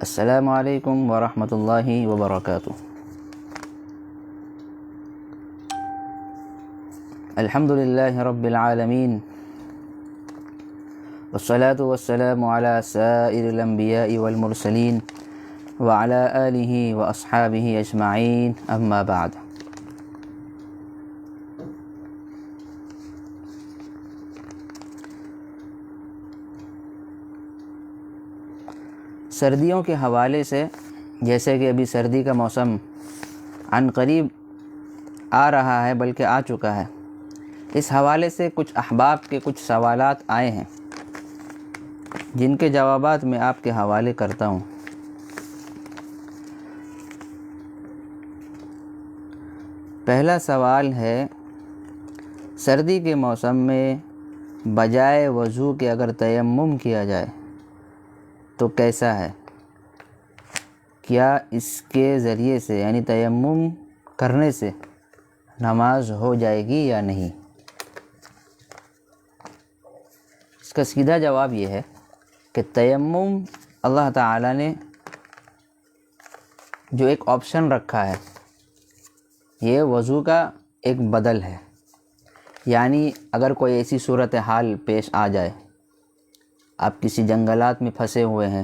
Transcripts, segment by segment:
السلام علیکم ورحمۃ اللہ وبرکاتہ۔ الحمد للہ رب العالمین، والصلاة والسلام علی سائر الانبیاء والمرسلین وعلی آلہ واصحابہ اجمعین، اما بعد۔ سردیوں کے حوالے سے، جیسے کہ ابھی سردی کا موسم عن قریب آ رہا ہے، بلکہ آ چکا ہے، اس حوالے سے کچھ احباب کے کچھ سوالات آئے ہیں جن کے جوابات میں آپ کے حوالے کرتا ہوں۔ پہلا سوال ہے، سردی کے موسم میں بجائے وضو کے اگر تیمم کیا جائے تو کیسا ہے؟ کیا اس کے ذریعے سے یعنی تیمم کرنے سے نماز ہو جائے گی یا نہیں؟ اس کا سیدھا جواب یہ ہے کہ تیمم اللہ تعالیٰ نے جو ایک آپشن رکھا ہے، یہ وضو کا ایک بدل ہے۔ یعنی اگر کوئی ایسی صورتحال پیش آ جائے، آپ کسی جنگلات میں پھنسے ہوئے ہیں،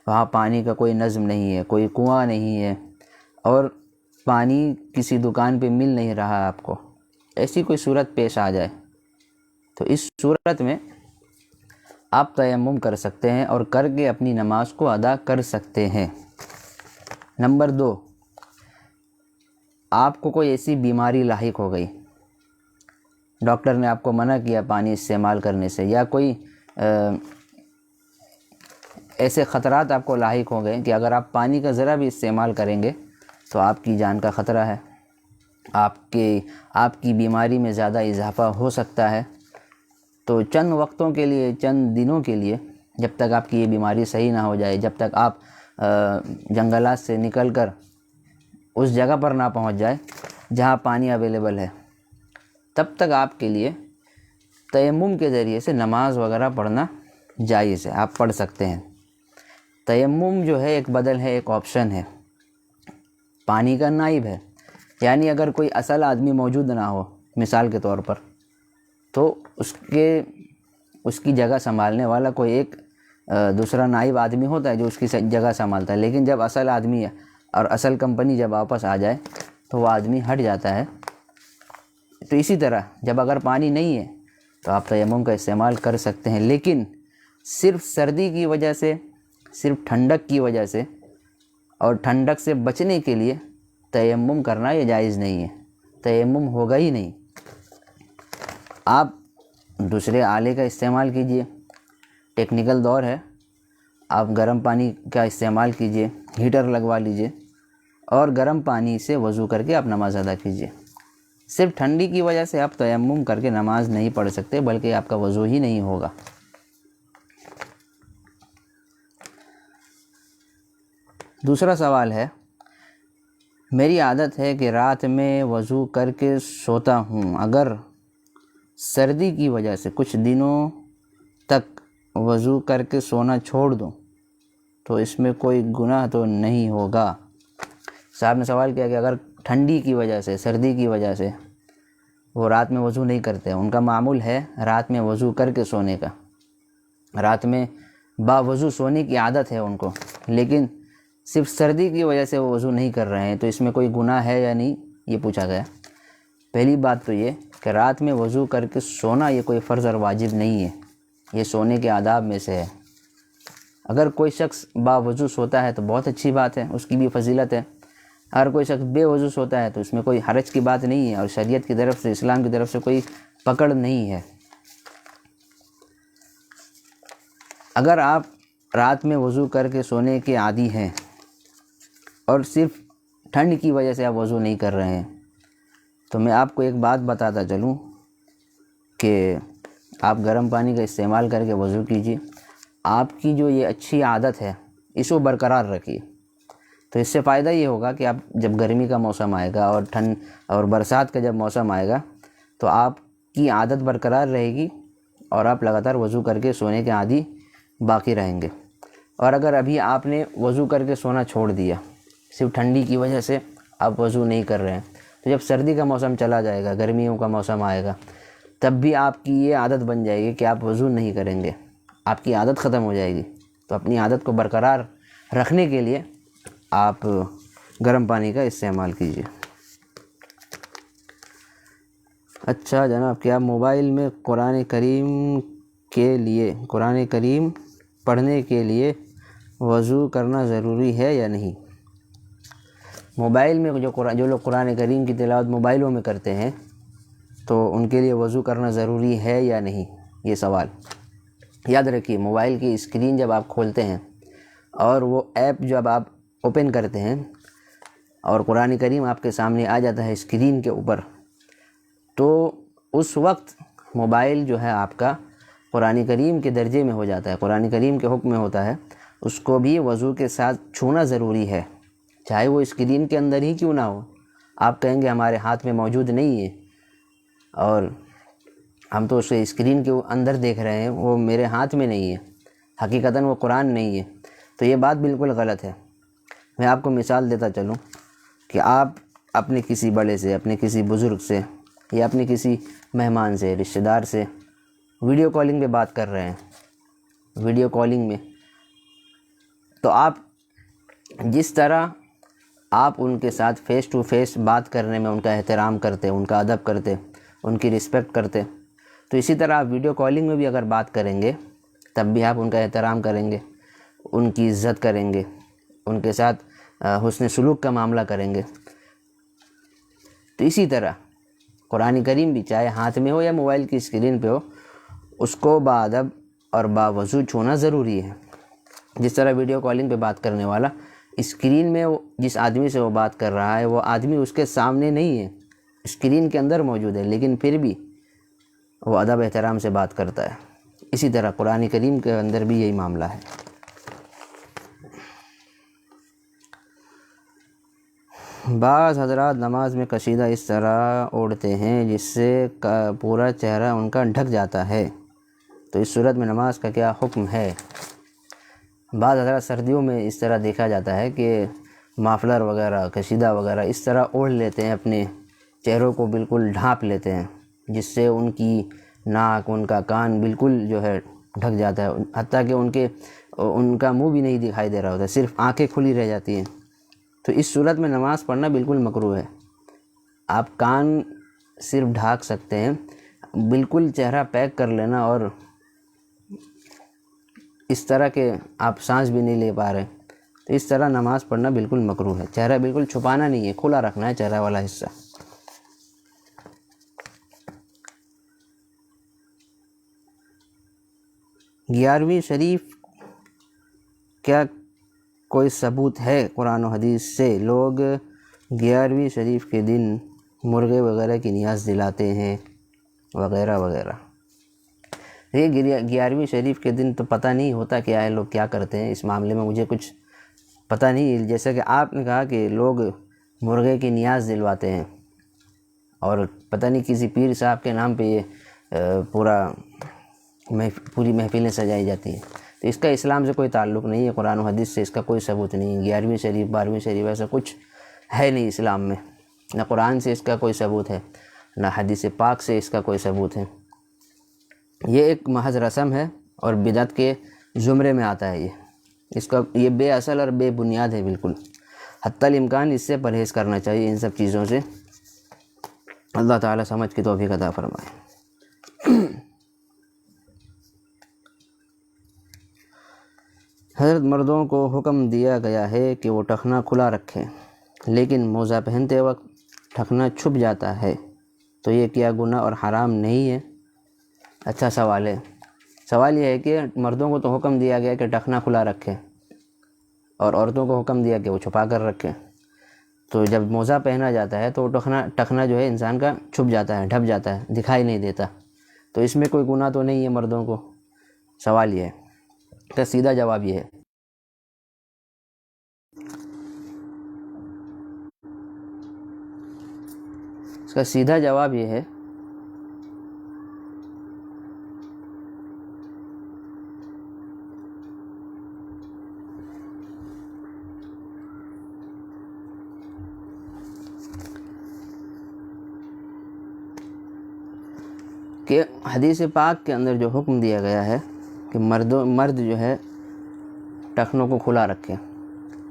وہاں پانی کا کوئی نظم نہیں ہے، کوئی کنواں نہیں ہے، اور پانی کسی دکان پہ مل نہیں رہا آپ کو، ایسی کوئی صورت پیش آ جائے تو اس صورت میں آپ تیمم کر سکتے ہیں اور کر کے اپنی نماز کو ادا کر سکتے ہیں۔ نمبر 2، آپ کو کوئی ایسی بیماری لاحق ہو گئی، ڈاکٹر نے آپ کو منع کیا پانی استعمال کرنے سے، یا کوئی ایسے خطرات آپ کو لاحق ہو گئے کہ اگر آپ پانی کا ذرا بھی استعمال کریں گے تو آپ کی جان کا خطرہ ہے، آپ کی بیماری میں زیادہ اضافہ ہو سکتا ہے، تو چند وقتوں کے لیے، چند دنوں کے لیے، جب تک آپ کی یہ بیماری صحیح نہ ہو جائے، جب تک آپ جنگلات سے نکل کر اس جگہ پر نہ پہنچ جائے جہاں پانی اویلیبل ہے، تب تک آپ کے لیے تیمم کے ذریعے سے نماز وغیرہ پڑھنا جائز ہے، آپ پڑھ سکتے ہیں۔ تیمم جو ہے ایک بدل ہے، ایک آپشن ہے، پانی کا نائب ہے۔ یعنی اگر کوئی اصل آدمی موجود نہ ہو مثال کے طور پر، تو اس کی جگہ سنبھالنے والا کوئی ایک دوسرا نائب آدمی ہوتا ہے جو اس کی جگہ سنبھالتا ہے، لیکن جب اصل آدمی ہے اور اصل کمپنی جب واپس آ جائے تو وہ آدمی ہٹ جاتا ہے۔ تو اسی طرح جب اگر پانی نہیں ہے تو آپ تیمم کا استعمال کر سکتے ہیں، لیکن صرف سردی کی وجہ سے، صرف ٹھنڈک کی وجہ سے اور ٹھنڈک سے بچنے کے لیے تیمم کرنا یہ جائز نہیں ہے، تیمم ہوگا ہی نہیں۔ آپ دوسرے آلے کا استعمال کیجئے، ٹیکنیکل دور ہے، آپ گرم پانی کا استعمال کیجئے، ہیٹر لگوا لیجئے اور گرم پانی سے وضو کر کے آپ نماز ادا کیجئے۔ صرف ٹھنڈی کی وجہ سے آپ تیمم کر کے نماز نہیں پڑھ سکتے، بلکہ آپ کا وضو ہی نہیں ہوگا۔ دوسرا سوال ہے، میری عادت ہے کہ رات میں وضو کر کے سوتا ہوں، اگر سردی کی وجہ سے کچھ دنوں تک وضو کر کے سونا چھوڑ دوں تو اس میں کوئی گناہ تو نہیں ہوگا؟ صاحب نے سوال کیا کہ اگر ٹھنڈی کی وجہ سے، سردی کی وجہ سے وہ رات میں وضو نہیں کرتے، ان کا معمول ہے رات میں وضو کر کے سونے کا، رات میں باوضو سونے کی عادت ہے ان کو، لیکن صرف سردی کی وجہ سے وہ وضو نہیں کر رہے ہیں، تو اس میں کوئی گناہ ہے یا نہیں، یہ پوچھا گیا۔ پہلی بات تو یہ کہ رات میں وضو کر کے سونا یہ کوئی فرض اور واجب نہیں ہے، یہ سونے کے آداب میں سے ہے۔ اگر کوئی شخص باوضو سوتا ہے تو بہت اچھی بات ہے، اس کی بھی فضیلت ہے۔ اگر کوئی شخص بے وضو سوتا ہے تو اس میں کوئی حرج کی بات نہیں ہے، اور شریعت کی طرف سے، اسلام کی طرف سے کوئی پکڑ نہیں ہے۔ اگر آپ رات میں وضو کر کے سونے کے عادی ہیں اور صرف ٹھنڈ کی وجہ سے آپ وضو نہیں کر رہے ہیں، تو میں آپ کو ایک بات بتاتا چلوں کہ آپ گرم پانی کا استعمال کر کے وضو کیجیے، آپ کی جو یہ اچھی عادت ہے اس کو برقرار رکھیے، تو اس سے فائدہ یہ ہوگا کہ آپ جب گرمی کا موسم آئے گا اور ٹھنڈ اور برسات کا جب موسم آئے گا تو آپ کی عادت برقرار رہے گی اور آپ لگاتار وضو کر کے سونے کے عادی باقی رہیں گے۔ اور اگر ابھی آپ نے وضو کر کے سونا چھوڑ دیا، صرف ٹھنڈی کی وجہ سے آپ وضو نہیں کر رہے ہیں، تو جب سردی کا موسم چلا جائے گا، گرمیوں کا موسم آئے گا، تب بھی آپ کی یہ عادت بن جائے گی کہ آپ وضو نہیں کریں گے، آپ کی عادت ختم ہو جائے گی۔ تو اپنی عادت کو برقرار رکھنے کے لیے آپ گرم پانی کا استعمال کیجیے۔ اچھا جناب، کیا موبائل میں قرآن کریم پڑھنے کے لیے وضو کرنا ضروری ہے یا نہیں؟ موبائل میں جو لوگ قرآن کریم کی تلاوت موبائلوں میں کرتے ہیں، تو ان کے لیے وضو کرنا ضروری ہے یا نہیں، یہ سوال۔ یاد رکھیے، موبائل کی اسکرین جب آپ کھولتے ہیں اور وہ ایپ جب آپ اوپن کرتے ہیں اور قرآن کریم آپ کے سامنے آ جاتا ہے اسکرین کے اوپر، تو اس وقت موبائل جو ہے آپ کا قرآن کریم کے درجے میں ہو جاتا ہے، قرآن کریم کے حکم میں ہوتا ہے، اس کو بھی وضو کے ساتھ چھونا ضروری ہے، چاہے وہ اسکرین کے اندر ہی کیوں نہ ہو۔ آپ کہیں گے ہمارے ہاتھ میں موجود نہیں ہے اور ہم تو اسے اسکرین کے اندر دیکھ رہے ہیں، وہ میرے ہاتھ میں نہیں ہے، حقیقتاً وہ قرآن نہیں ہے، تو یہ بات بالکل غلط ہے۔ میں آپ کو مثال دیتا چلوں کہ آپ اپنے کسی بڑے سے، اپنے کسی بزرگ سے، یا اپنے کسی مہمان سے، رشتہ دار سے ویڈیو کالنگ پہ بات کر رہے ہیں، ویڈیو کالنگ میں، تو آپ جس طرح آپ ان کے ساتھ فیس ٹو فیس بات کرنے میں ان کا احترام کرتے، ان کا ادب کرتے، ان کی رسپیکٹ کرتے، تو اسی طرح آپ ویڈیو کالنگ میں بھی اگر بات کریں گے تب بھی آپ ان کا احترام کریں گے، ان کی عزت کریں گے، ان کے ساتھ حسن سلوک کا معاملہ کریں گے۔ تو اسی طرح قرآن کریم بھی چاہے ہاتھ میں ہو یا موبائل کی اسکرین پہ ہو، اس کو باادب اور باوضو چھونا ضروری ہے۔ جس طرح ویڈیو کالنگ پہ بات کرنے والا اسکرین میں جس آدمی سے وہ بات کر رہا ہے، وہ آدمی اس کے سامنے نہیں ہے، اسکرین کے اندر موجود ہے، لیکن پھر بھی وہ ادب احترام سے بات کرتا ہے۔ اسی طرح قرآن کریم کے اندر بھی یہی معاملہ ہے۔ بعض حضرات نماز میں قصیدہ اس طرح اوڑھتے ہیں جس سے پورا چہرہ ان کا ڈھک جاتا ہے، تو اس صورت میں نماز کا کیا حکم ہے؟ بعض حضرات سردیوں میں اس طرح دیکھا جاتا ہے کہ مافلر وغیرہ، قصیدہ وغیرہ اس طرح اوڑھ لیتے ہیں، اپنے چہروں کو بالکل ڈھانپ لیتے ہیں، جس سے ان کی ناک، ان کا کان بالکل جو ہے ڈھک جاتا ہے، حتیٰ کہ ان کا منہ بھی نہیں دکھائی دے رہا ہوتا، صرف آنکھیں کھلی رہ جاتی ہیں۔ تو اس صورت میں نماز پڑھنا بالکل مکروہ ہے۔ آپ کان صرف ڈھانک سکتے ہیں، بالکل چہرہ پیک کر لینا اور اس طرح کہ آپ سانس بھی نہیں لے پا رہے، تو اس طرح نماز پڑھنا بالکل مکروہ ہے۔ چہرہ بالکل چھپانا نہیں ہے، کھلا رکھنا ہے چہرہ والا حصہ۔ گیارہویں شریف، کیا کوئی ثبوت ہے قرآن و حدیث سے لوگ گیارہویں شریف کے دن مرغے وغیرہ کی نیاز دلاتے ہیں وغیرہ وغیرہ؟ یہ گیارہویں شریف کے دن تو پتہ نہیں ہوتا کیا ہے، لوگ کیا کرتے ہیں، اس معاملے میں مجھے کچھ پتہ نہیں۔ جیسا کہ آپ نے کہا کہ لوگ مرغے کی نیاز دلواتے ہیں اور پتہ نہیں کسی پیر صاحب کے نام پہ یہ پوری محفلیں سجائی جاتی ہیں، تو اس کا اسلام سے کوئی تعلق نہیں ہے، قرآن و حدیث سے اس کا کوئی ثبوت نہیں ہے۔ گیارہویں شریف، 12ویں شریف ایسا کچھ ہے نہیں اسلام میں، نہ قرآن سے اس کا کوئی ثبوت ہے، نہ حدیث پاک سے اس کا کوئی ثبوت ہے۔ یہ ایک محض رسم ہے اور بدعت کے زمرے میں آتا ہے۔ یہ بے اصل اور بے بنیاد ہے بالکل۔ حتی الامکان اس سے پرہیز کرنا چاہیے، ان سب چیزوں سے۔ اللہ تعالیٰ سمجھ کی توفیق عطا فرمائے۔ حضرت، مردوں کو حکم دیا گیا ہے کہ وہ ٹخنا کھلا رکھیں، لیکن موزہ پہنتے وقت ٹخنا چھپ جاتا ہے، تو یہ کیا گناہ اور حرام نہیں ہے؟ اچھا سوال ہے۔ سوال یہ ہے کہ مردوں کو تو حکم دیا گیا کہ ٹخنا کھلا رکھیں اور عورتوں کو حکم دیا کہ وہ چھپا کر رکھیں، تو جب موزہ پہنا جاتا ہے تو ٹخنا جو ہے انسان کا چھپ جاتا ہے، ڈھک جاتا ہے، دکھائی نہیں دیتا، تو اس میں کوئی گناہ تو نہیں ہے مردوں کو؟ سوال یہ ہے، تو سیدھا جواب یہ ہے، اس کا سیدھا جواب یہ ہے کہ حدیث پاک کے اندر جو حکم دیا گیا ہے کہ مرد جو ہے ٹخنوں کو کھلا رکھے،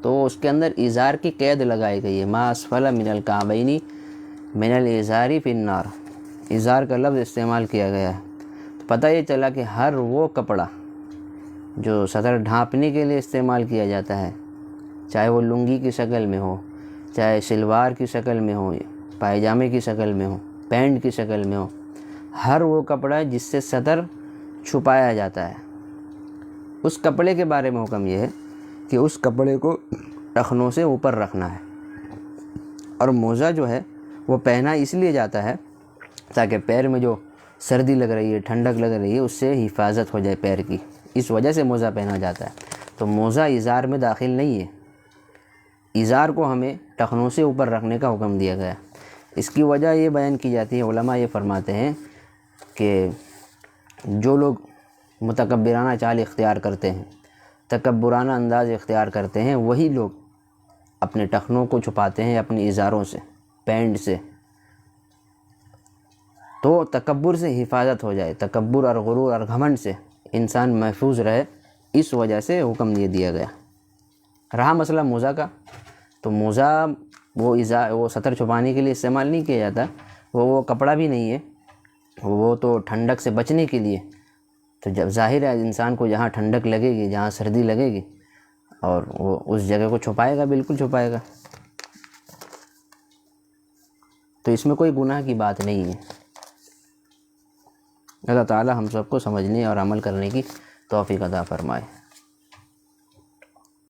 تو اس کے اندر ازار کی قید لگائی گئی ہے، ما اسفل من الکعبین من الازار فی النار، ازار کا لفظ استعمال کیا گیا ہے۔ پتہ یہ چلا کہ ہر وہ کپڑا جو صدر ڈھانپنے کے لیے استعمال کیا جاتا ہے، چاہے وہ لنگی کی شکل میں ہو، چاہے شلوار کی شکل میں ہو، پائجامے کی شکل میں ہو، پینٹ کی شکل میں ہو، ہر وہ کپڑا جس سے صدر چھپایا جاتا ہے، اس کپڑے کے بارے میں حکم یہ ہے کہ اس کپڑے کو ٹخنوں سے اوپر رکھنا ہے۔ اور موزہ جو ہے وہ پہنا اس لیے جاتا ہے تاکہ پیر میں جو سردی لگ رہی ہے، ٹھنڈک لگ رہی ہے، اس سے حفاظت ہو جائے پیر کی، اس وجہ سے موزہ پہنا جاتا ہے۔ تو موزہ ازار میں داخل نہیں ہے، ازار کو ہمیں ٹخنوں سے اوپر رکھنے کا حکم دیا گیا۔ اس کی وجہ یہ بیان کی جاتی ہے، علماء یہ فرماتے ہیں کہ جو لوگ متکبرانہ چال اختیار کرتے ہیں، تکبرانہ انداز اختیار کرتے ہیں، وہی لوگ اپنے ٹخنوں کو چھپاتے ہیں اپنی ازاروں سے، پینٹ سے، تو تکبر سے حفاظت ہو جائے، تکبر اور غرور اور گھمنڈ سے انسان محفوظ رہے، اس وجہ سے حکم یہ دیا گیا۔ رہا مسئلہ موزہ کا، تو موزہ وہ سطر چھپانے کے لیے استعمال نہیں کیا جاتا، وہ کپڑا بھی نہیں ہے، وہ تو ٹھنڈک سے بچنے کے لیے۔ تو جب ظاہر ہے انسان کو جہاں ٹھنڈک لگے گی، جہاں سردی لگے گی، اور وہ اس جگہ کو چھپائے گا، بالکل چھپائے گا، تو اس میں کوئی گناہ کی بات نہیں ہے۔ اللہ تعالی ہم سب کو سمجھنے اور عمل کرنے کی توفیق عطا فرمائے۔